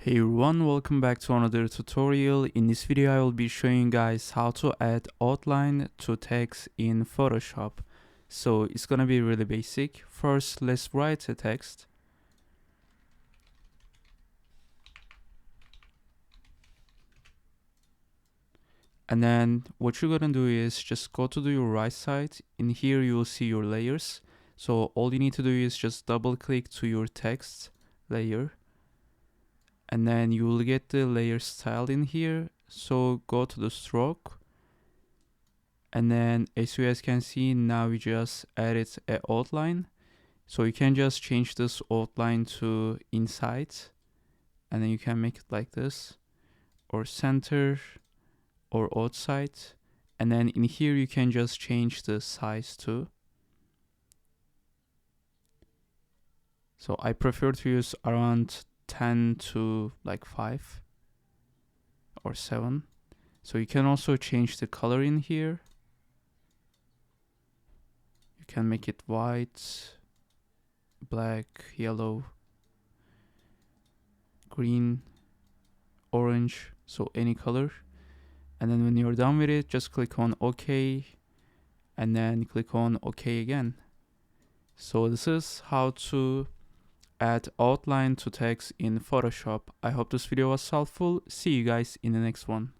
Hey everyone, welcome back to another tutorial. In this video I will be showing you guys how to add outline to text in Photoshop. So it's gonna be really basic. First, let's write a text. And then what you're gonna do is just go to your right side. In here you will see your layers. So all you need to do is just double click to your text layer. And then you will get the layer style in here. So go to the stroke, and then as you guys can see, now we just added an outline. So you can just change this outline to inside, and then you can make it like this, or center, or outside. And then in here you can just change the size too. So I prefer to use around 10 to like 5 or 7. So you can also change the color in here. You can make it white, black, yellow, green, orange, so any color. And then when you're done with it, just click on OK, and then click on OK again. So this is how to add outline to text in Photoshop. I hope this video was helpful. See you guys in the next one.